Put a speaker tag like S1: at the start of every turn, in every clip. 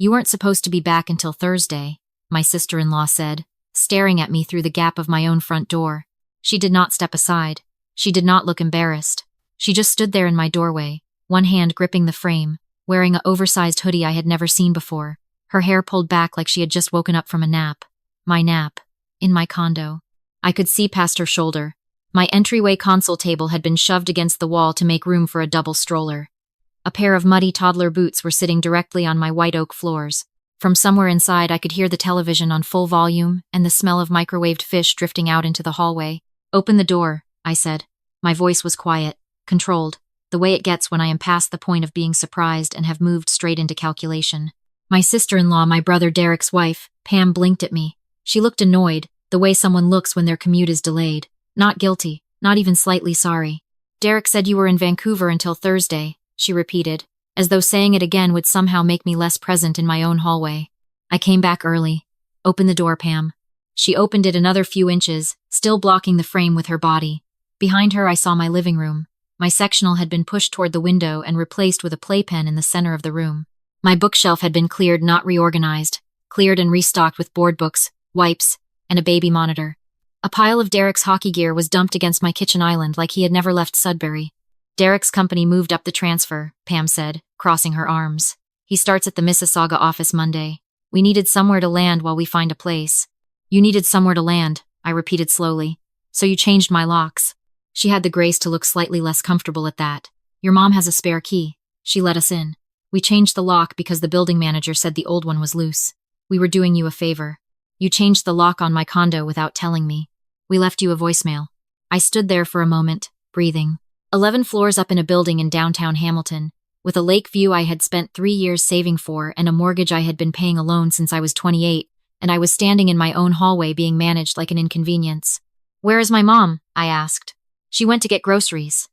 S1: You weren't supposed to be back until Thursday, my sister-in-law said, staring at me through the gap of my own front door. She did not step aside. She did not look embarrassed. She just stood there in my doorway, one hand gripping the frame, wearing an oversized hoodie I had never seen before, her hair pulled back like she had just woken up from a nap. My nap. In my condo. I could see past her shoulder. My entryway console table had been shoved against the wall to make room for a double stroller. A pair of muddy toddler boots were sitting directly on my white oak floors. From somewhere inside, I could hear the television on full volume and the smell of microwaved fish drifting out into the hallway. "Open the door," I said. My voice was quiet, controlled, the way it gets when I am past the point of being surprised and have moved straight into calculation. My sister-in-law, my brother Derek's wife, Pam, blinked at me. She looked annoyed, the way someone looks when their commute is delayed. Not guilty, not even slightly sorry. "Derek said you were in Vancouver until Thursday," she repeated, as though saying it again would somehow make me less present in my own hallway. "I came back early." "Open the door, Pam." She opened it another few inches, still blocking the frame with her body. Behind her I saw my living room. My sectional had been pushed toward the window and replaced with a playpen in the center of the room. My bookshelf had been cleared, not reorganized, cleared and restocked with board books, wipes, and a baby monitor. A pile of Derek's hockey gear was dumped against my kitchen island like he had never left Sudbury. "Derek's company moved up the transfer," Pam said, crossing her arms. "He starts at the Mississauga office Monday. We needed somewhere to land while we find a place." "You needed somewhere to land," I repeated slowly. "So you changed my locks." She had the grace to look slightly less comfortable at that. "Your mom has a spare key." She let us in. "We changed the lock because the building manager said the old one was loose. We were doing you a favor. You changed the lock on my condo without telling me. We left you a voicemail." I stood there for a moment, breathing. 11 floors up in a building in downtown Hamilton, with a lake view I had spent 3 years saving for and a mortgage I had been paying alone since I was 28, and I was standing in my own hallway being managed like an inconvenience. "Where is my mom?" I asked. "She went to get groceries."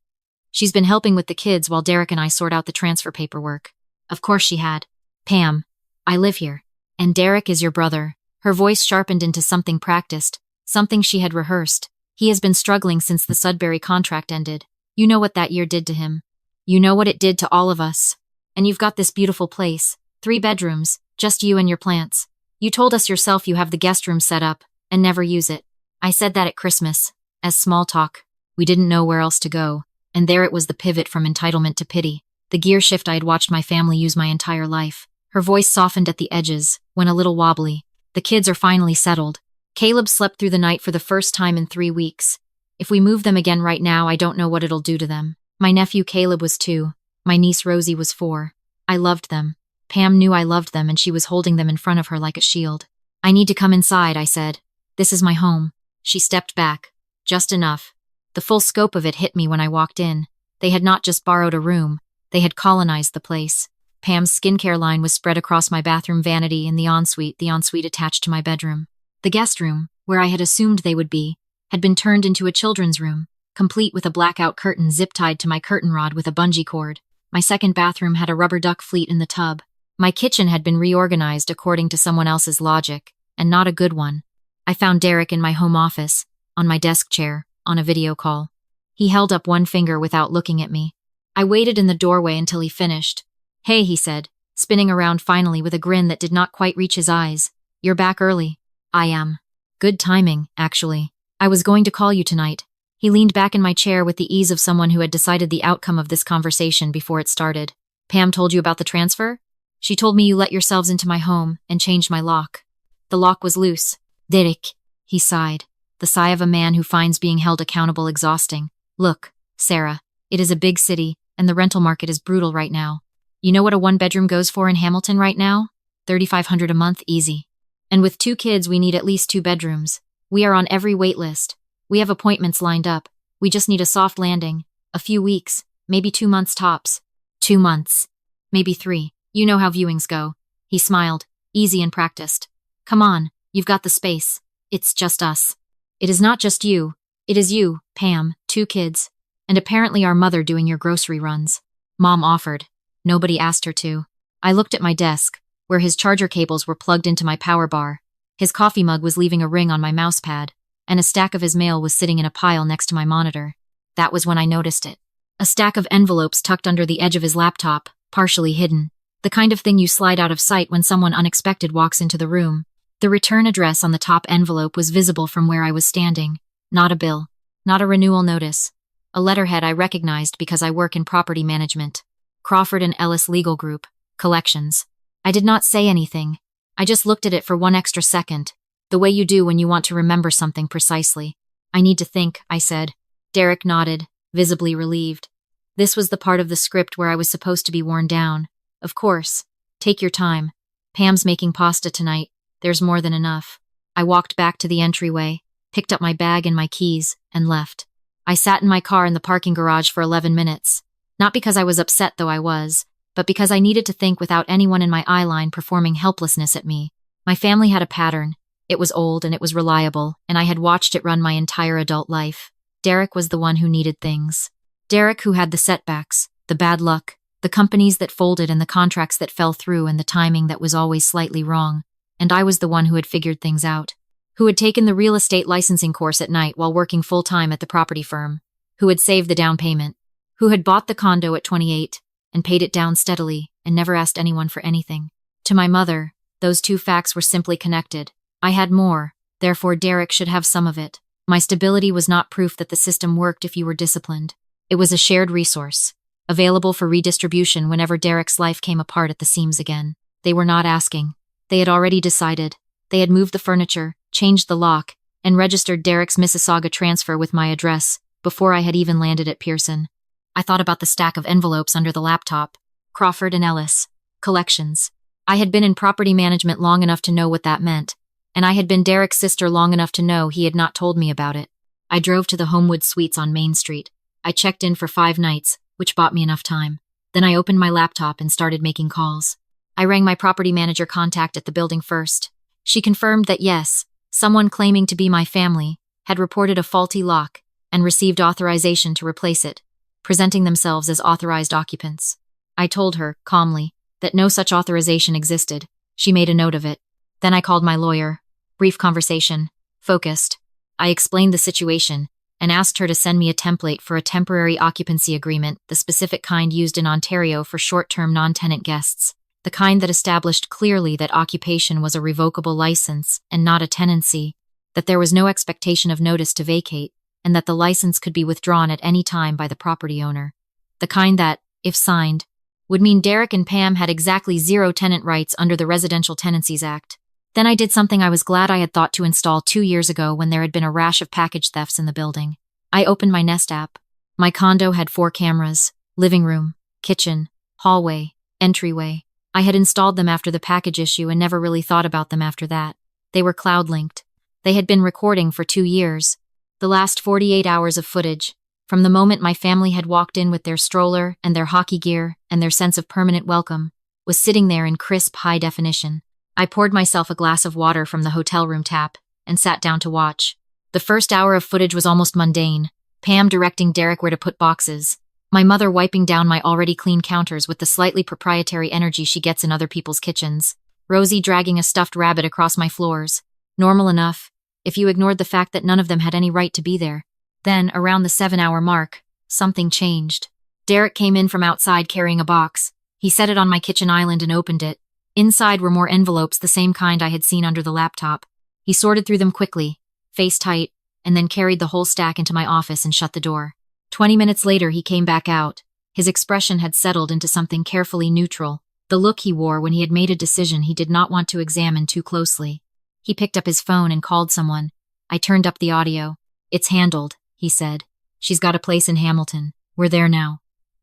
S1: "She's been helping with the kids while Derek and I sort out the transfer paperwork." Of course she had. "Pam, I live here. And Derek is your brother." Her voice sharpened into something practiced, something she had rehearsed. "He has been struggling since the Sudbury contract ended. You know what that year did to him. You know what it did to all of us. And you've got this beautiful place, 3 bedrooms, just you and your plants. You told us yourself you have the guest room set up, and never use it. I said that at Christmas, as small talk. We didn't know where else to go, and there it was, the pivot from entitlement to pity. The gear shift I had watched my family use my entire life." Her voice softened at the edges, went a little wobbly. "The kids are finally settled. Caleb slept through the night for the first time in 3 weeks. If we move them again right now, I don't know what it'll do to them. My nephew Caleb was 2. My niece Rosie was 4. I loved them. Pam knew I loved them, and she was holding them in front of her like a shield. "I need to come inside," I said. "This is my home." She stepped back. Just enough. The full scope of it hit me when I walked in. They had not just borrowed a room. They had colonized the place. Pam's skincare line was spread across my bathroom vanity in the ensuite attached to my bedroom. The guest room, where I had assumed they would be, had been turned into a children's room, complete with a blackout curtain zip-tied to my curtain rod with a bungee cord. My second bathroom had a rubber duck fleet in the tub. My kitchen had been reorganized according to someone else's logic, and not a good one. I found Derek in my home office, on my desk chair, on a video call. He held up one finger without looking at me. I waited in the doorway until he finished. "Hey," he said, spinning around finally with a grin that did not quite reach his eyes. "You're back early." "I am." "Good timing, actually. I was going to call you tonight." He leaned back in my chair with the ease of someone who had decided the outcome of this conversation before it started. "Pam told you about the transfer? She told me you let yourselves into my home and changed my lock. The lock was loose." "Derek," he sighed, the sigh of a man who finds being held accountable exhausting. "Look, Sarah, it is a big city, and the rental market is brutal right now. You know what a 1-bedroom goes for in Hamilton right now? $3,500 a month, easy. And with 2 kids, we need at least 2 bedrooms. We are on every wait list. We have appointments lined up. We just need a soft landing. A few weeks, maybe 2 months tops." 2 months. Maybe 3. You know how viewings go. He smiled, easy and practiced. "Come on, you've got the space. It's just us." "It is not just you. It is you, Pam, 2 kids, and apparently our mother doing your grocery runs." Mom offered. Nobody asked her to. I looked at my desk, where his charger cables were plugged into my power bar. His coffee mug was leaving a ring on my mouse pad, and a stack of his mail was sitting in a pile next to my monitor. That was when I noticed it. A stack of envelopes tucked under the edge of his laptop, partially hidden. The kind of thing you slide out of sight when someone unexpected walks into the room. The return address on the top envelope was visible from where I was standing. Not a bill. Not a renewal notice. A letterhead I recognized because I work in property management. Crawford and Ellis Legal Group. Collections. I did not say anything. I just looked at it for one extra second, the way you do when you want to remember something precisely. I need to think, I said. Derek nodded, visibly relieved. This was the part of the script where I was supposed to be worn down. Of course. Take your time. Pam's making pasta tonight. There's more than enough. I walked back to the entryway, picked up my bag and my keys, and left. I sat in my car in the parking garage for 11 minutes. Not because I was upset, though I was, but because I needed to think without anyone in my eye line performing helplessness at me. My family had a pattern. It was old and it was reliable, and I had watched it run my entire adult life. Derek was the one who needed things. Derek who had the setbacks, the bad luck, the companies that folded and the contracts that fell through and the timing that was always slightly wrong. And I was the one who had figured things out. Who had taken the real estate licensing course at night while working full-time at the property firm. Who had saved the down payment. Who had bought the condo at 28 and paid it down steadily and never asked anyone for anything. To my mother, those two facts were simply connected. I had more, therefore Derek should have some of it. My stability was not proof that the system worked if you were disciplined. It was a shared resource, available for redistribution whenever Derek's life came apart at the seams again. They were not asking. They had already decided. They had moved the furniture, changed the lock, and registered Derek's Mississauga transfer with my address before I had even landed at Pearson. I thought about the stack of envelopes under the laptop. Crawford and Ellis. Collections. I had been in property management long enough to know what that meant, and I had been Derek's sister long enough to know he had not told me about it. I drove to the Homewood Suites on Main Street. I checked in for 5 nights, which bought me enough time. Then I opened my laptop and started making calls. I rang my property manager contact at the building first. She confirmed that yes, someone claiming to be my family had reported a faulty lock and received authorization to replace it, presenting themselves as authorized occupants. I told her, calmly, that no such authorization existed. She made a note of it. Then I called my lawyer. Brief conversation. Focused. I explained the situation and asked her to send me a template for a temporary occupancy agreement, the specific kind used in Ontario for short-term non-tenant guests, the kind that established clearly that occupation was a revocable license and not a tenancy, that there was no expectation of notice to vacate, and that the license could be withdrawn at any time by the property owner. The kind that, if signed, would mean Derek and Pam had exactly 0 tenant rights under the Residential Tenancies Act. Then I did something I was glad I had thought to install 2 years ago when there had been a rash of package thefts in the building. I opened my Nest app. My condo had 4 cameras: living room, kitchen, hallway, entryway. I had installed them after the package issue and never really thought about them after that. They were cloud-linked. They had been recording for 2 years. The last 48 hours of footage, from the moment my family had walked in with their stroller and their hockey gear and their sense of permanent welcome, was sitting there in crisp high definition. I poured myself a glass of water from the hotel room tap and sat down to watch. The first hour of footage was almost mundane. Pam directing Derek where to put boxes. My mother wiping down my already clean counters with the slightly proprietary energy she gets in other people's kitchens. Rosie dragging a stuffed rabbit across my floors. Normal enough, if you ignored the fact that none of them had any right to be there. Then, around the 7-hour mark, something changed. Derek came in from outside carrying a box. He set it on my kitchen island and opened it. Inside were more envelopes, the same kind I had seen under the laptop. He sorted through them quickly, face tight, and then carried the whole stack into my office and shut the door. 20 minutes later, he came back out. His expression had settled into something carefully neutral, the look he wore when he had made a decision he did not want to examine too closely. He picked up his phone and called someone. I turned up the audio. "It's handled," he said. "She's got a place in Hamilton. We're there now."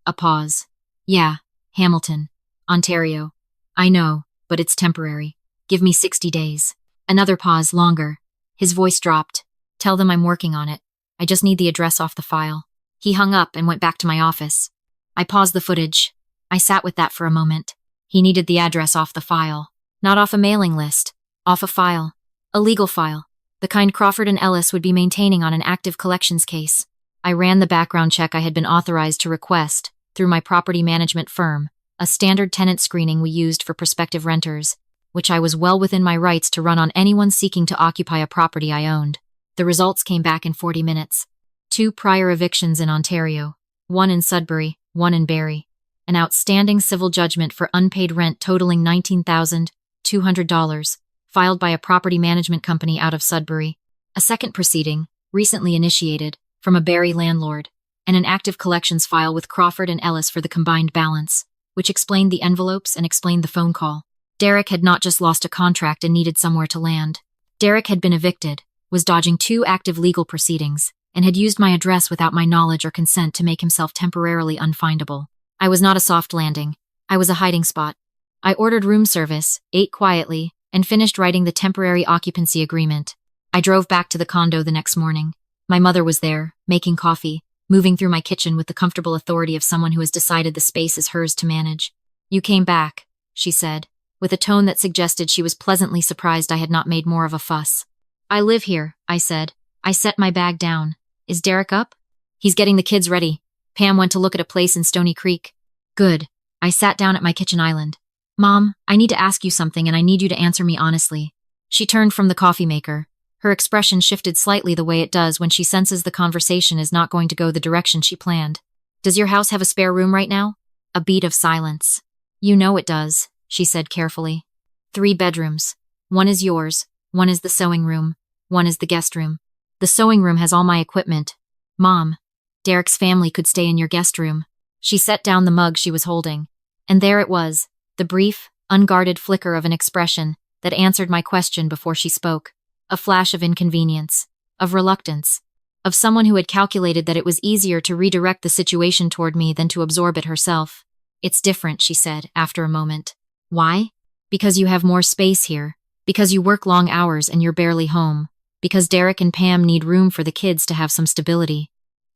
S1: A pause. "Yeah, Hamilton, Ontario. I know, but it's temporary. Give me 60 days. Another pause, longer. His voice dropped. "Tell them I'm working on it. I just need the address off the file." He hung up and went back to my office. I paused the footage. I sat with that for a moment. He needed the address off the file. Not off a mailing list. Off a file. A legal file. The kind Crawford and Ellis would be maintaining on an active collections case. I ran the background check I had been authorized to request through my property management firm, a standard tenant screening we used for prospective renters, which I was well within my rights to run on anyone seeking to occupy a property I owned. The results came back in 40 minutes. 2 prior evictions in Ontario, 1 in Sudbury, 1 in Barrie. an outstanding civil judgment for unpaid rent totaling $19,200, filed by a property management company out of Sudbury, a second proceeding, recently initiated, from a Barry landlord, and an active collections file with Crawford and Ellis for the combined balance, which explained the envelopes and explained the phone call. Derek had not just lost a contract and needed somewhere to land. Derek had been evicted, was dodging 2 active legal proceedings, and had used my address without my knowledge or consent to make himself temporarily unfindable. I was not a soft landing. I was a hiding spot. I ordered room service, ate quietly, and finished writing the temporary occupancy agreement. I drove back to the condo the next morning. My mother was there, making coffee, moving through my kitchen with the comfortable authority of someone who has decided the space is hers to manage. "You came back," she said, with a tone that suggested she was pleasantly surprised I had not made more of a fuss. "I live here," I said. I set my bag down. "Is Derek up?" "He's getting the kids ready. Pam went to look at a place in Stony Creek." "Good." I sat down at my kitchen island. "Mom, I need to ask you something and I need you to answer me honestly." She turned from the coffee maker. Her expression shifted slightly the way it does when she senses the conversation is not going to go the direction she planned. "Does your house have a spare room right now?" A beat of silence. "You know it does," she said carefully. 3 bedrooms. One is yours, one is the sewing room, one is the guest room. The sewing room has all my equipment. Mom, Derek's family could stay in your guest room." She set down the mug she was holding. And there it was, the brief, unguarded flicker of an expression that answered my question before she spoke. A flash of inconvenience, of reluctance, of someone who had calculated that it was easier to redirect the situation toward me than to absorb it herself. "It's different," she said, after a moment. "Why?" "Because you have more space here. Because you work long hours and you're barely home. Because Derek and Pam need room for the kids to have some stability."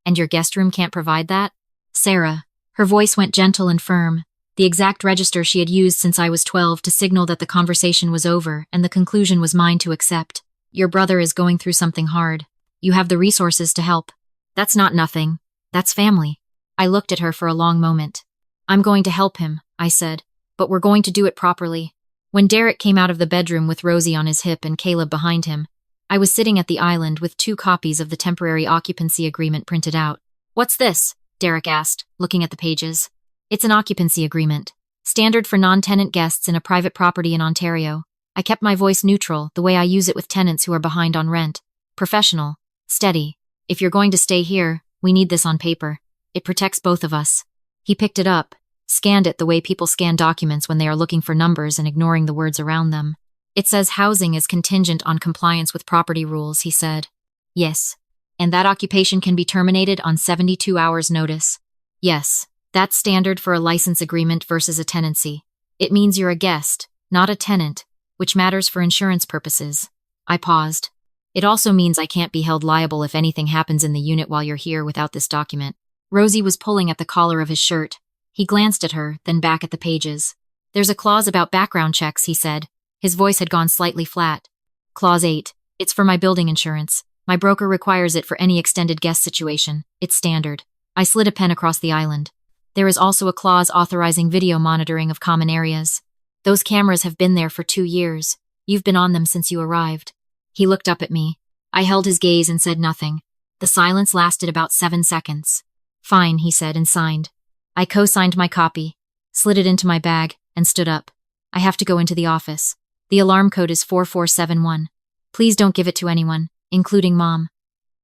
S1: "And your guest room can't provide that?" "Sarah." Her voice went gentle and firm, the exact register she had used since I was 12 to signal that the conversation was over and the conclusion was mine to accept. "Your brother is going through something hard. You have the resources to help." "That's not nothing. That's family." I looked at her for a long moment. "I'm going to help him," I said, "but we're going to do it properly." When Derek came out of the bedroom with Rosie on his hip and Caleb behind him, I was sitting at the island with 2 copies of the temporary occupancy agreement printed out. "What's this?" Derek asked, looking at the pages. "It's an occupancy agreement. Standard for non-tenant guests in a private property in Ontario." I kept my voice neutral, the way I use it with tenants who are behind on rent. Professional. Steady. "If you're going to stay here, we need this on paper. It protects both of us." He picked it up, scanned it the way people scan documents when they are looking for numbers and ignoring the words around them. "It says housing is contingent on compliance with property rules," he said. "Yes. And that occupation can be terminated on 72 hours notice." "Yes. That's standard for a license agreement versus a tenancy. It means you're a guest, not a tenant, which matters for insurance purposes." I paused. "It also means I can't be held liable if anything happens in the unit while you're here without this document." Rosie was pulling at the collar of his shirt. He glanced at her, then back at the pages. "There's a clause about background checks," he said. His voice had gone slightly flat. "Clause 8. It's for my building insurance. My broker requires it for any extended guest situation. It's standard." I slid a pen across the island. "There is also a clause authorizing video monitoring of common areas. Those cameras have been there for 2 years. You've been on them since you arrived." He looked up at me. I held his gaze and said nothing. The silence lasted about 7 seconds. "Fine," he said and signed. I co-signed my copy, slid it into my bag, and stood up. "I have to go into the office. The alarm code is 4471. Please don't give it to anyone, including Mom."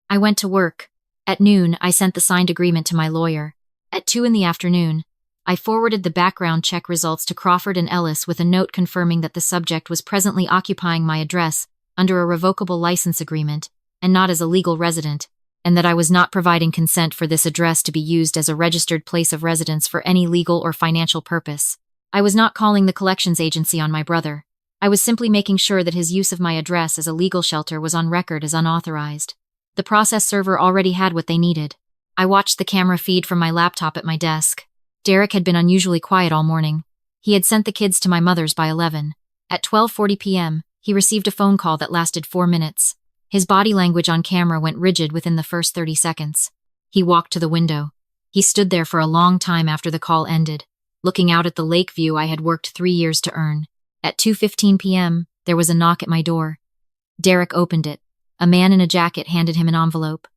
S1: I went to work. At noon, I sent the signed agreement to my lawyer. At 2 in the afternoon, I forwarded the background check results to Crawford and Ellis with a note confirming that the subject was presently occupying my address under a revocable license agreement and not as a legal resident, and that I was not providing consent for this address to be used as a registered place of residence for any legal or financial purpose. I was not calling the collections agency on my brother. I was simply making sure that his use of my address as a legal shelter was on record as unauthorized. The process server already had what they needed. I watched the camera feed from my laptop at my desk. Derek had been unusually quiet all morning. He had sent the kids to my mother's by 11. At 12:40 p.m., he received a phone call that lasted 4 minutes. His body language on camera went rigid within the first 30 seconds. He walked to the window. He stood there for a long time after the call ended, looking out at the lake view I had worked 3 years to earn. At 2:15 p.m., there was a knock at my door. Derek opened it. A man in a jacket handed him an envelope.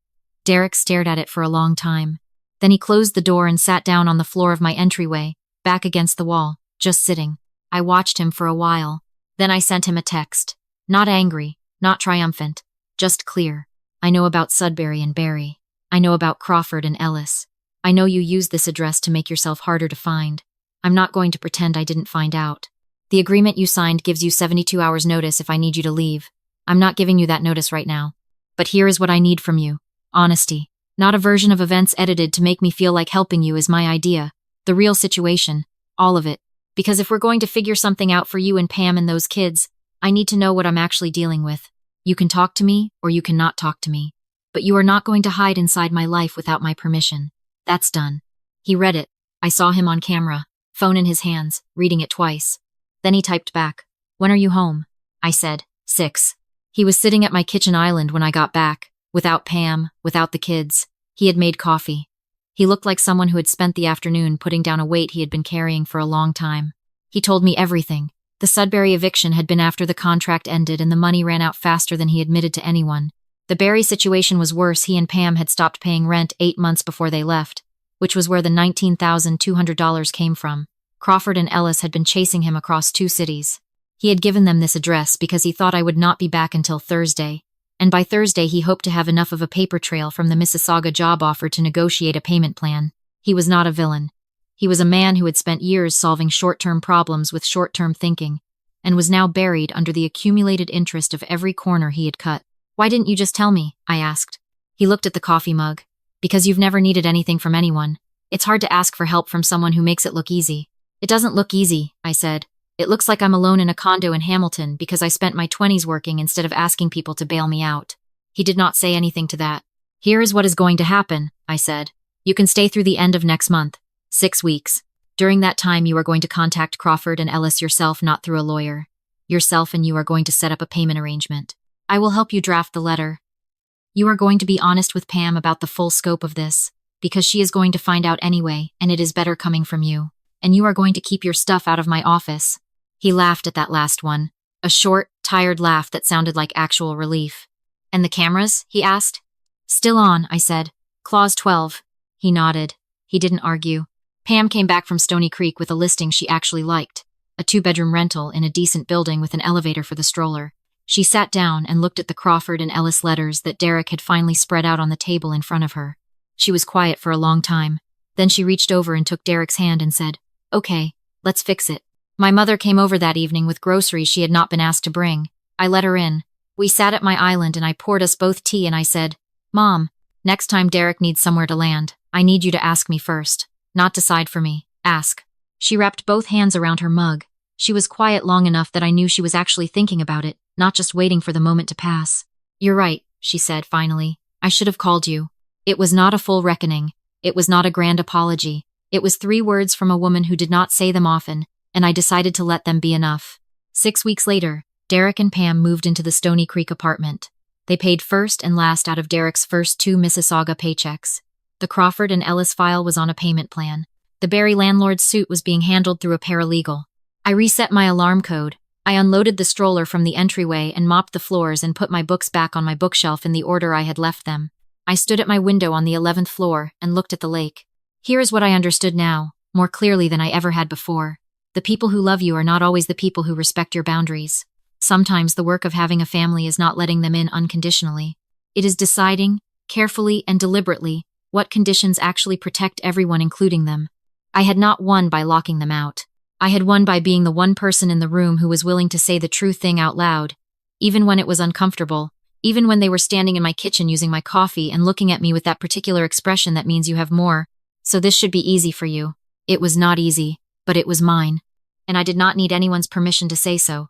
S1: Derek stared at it for a long time. Then he closed the door and sat down on the floor of my entryway, back against the wall, just sitting. I watched him for a while. Then I sent him a text. Not angry, not triumphant, just clear. I know about Sudbury and Barry. I know about Crawford and Ellis. I know you used this address to make yourself harder to find. I'm not going to pretend I didn't find out. The agreement you signed gives you 72 hours notice if I need you to leave. I'm not giving you that notice right now. But here is what I need from you. Honesty. Not a version of events edited to make me feel like helping you is my idea. The real situation. All of it. Because if we're going to figure something out for you and Pam and those kids, I need to know what I'm actually dealing with. You can talk to me, or you cannot talk to me. But you are not going to hide inside my life without my permission. That's done. He read it. I saw him on camera, phone in his hands, reading it twice. Then he typed back. When are you home? I said, 6. He was sitting at my kitchen island when I got back, without Pam, without the kids. He had made coffee. He looked like someone who had spent the afternoon putting down a weight he had been carrying for a long time. He told me everything. The Sudbury eviction had been after the contract ended and the money ran out faster than he admitted to anyone. The Barry situation was worse. He and Pam had stopped paying rent 8 months before they left, which was where the $19,200 came from. Crawford and Ellis had been chasing him across 2 cities. He had given them this address because he thought I would not be back until Thursday, and by Thursday he hoped to have enough of a paper trail from the Mississauga job offer to negotiate a payment plan. He was not a villain. He was a man who had spent years solving short-term problems with short-term thinking, and was now buried under the accumulated interest of every corner he had cut. Why didn't you just tell me? I asked. He looked at the coffee mug. Because you've never needed anything from anyone. It's hard to ask for help from someone who makes it look easy. It doesn't look easy, I said. It looks like I'm alone in a condo in Hamilton because I spent my 20s working instead of asking people to bail me out. He did not say anything to that. Here is what is going to happen, I said. You can stay through the end of next month. 6 weeks. During that time you are going to contact Crawford and Ellis yourself, not through a lawyer. Yourself, and you are going to set up a payment arrangement. I will help you draft the letter. You are going to be honest with Pam about the full scope of this, because she is going to find out anyway, and it is better coming from you. And you are going to keep your stuff out of my office. He laughed at that last one, a short, tired laugh that sounded like actual relief. And the cameras? He asked. Still on, I said. Clause 12. He nodded. He didn't argue. Pam came back from Stony Creek with a listing she actually liked, a 2-bedroom rental in a decent building with an elevator for the stroller. She sat down and looked at the Crawford and Ellis letters that Derek had finally spread out on the table in front of her. She was quiet for a long time. Then she reached over and took Derek's hand and said, Okay, let's fix it. My mother came over that evening with groceries she had not been asked to bring. I let her in. We sat at my island and I poured us both tea and I said, Mom, next time Derek needs somewhere to land, I need you to ask me first. Not decide for me. Ask. She wrapped both hands around her mug. She was quiet long enough that I knew she was actually thinking about it, not just waiting for the moment to pass. You're right, she said finally. I should have called you. It was not a full reckoning. It was not a grand apology. It was 3 words from a woman who did not say them often, and I decided to let them be enough. 6 weeks later, Derek and Pam moved into the Stony Creek apartment. They paid first and last out of Derek's first 2 Mississauga paychecks. The Crawford and Ellis file was on a payment plan. The Barry landlord's suit was being handled through a paralegal. I reset my alarm code. I unloaded the stroller from the entryway and mopped the floors and put my books back on my bookshelf in the order I had left them. I stood at my window on the 11th floor and looked at the lake. Here is what I understood now, more clearly than I ever had before. The people who love you are not always the people who respect your boundaries. Sometimes the work of having a family is not letting them in unconditionally. It is deciding, carefully and deliberately, what conditions actually protect everyone, including them. I had not won by locking them out. I had won by being the one person in the room who was willing to say the true thing out loud, even when it was uncomfortable, even when they were standing in my kitchen using my coffee and looking at me with that particular expression that means you have more. So this should be easy for you. It was not easy, but it was mine. And I did not need anyone's permission to say so.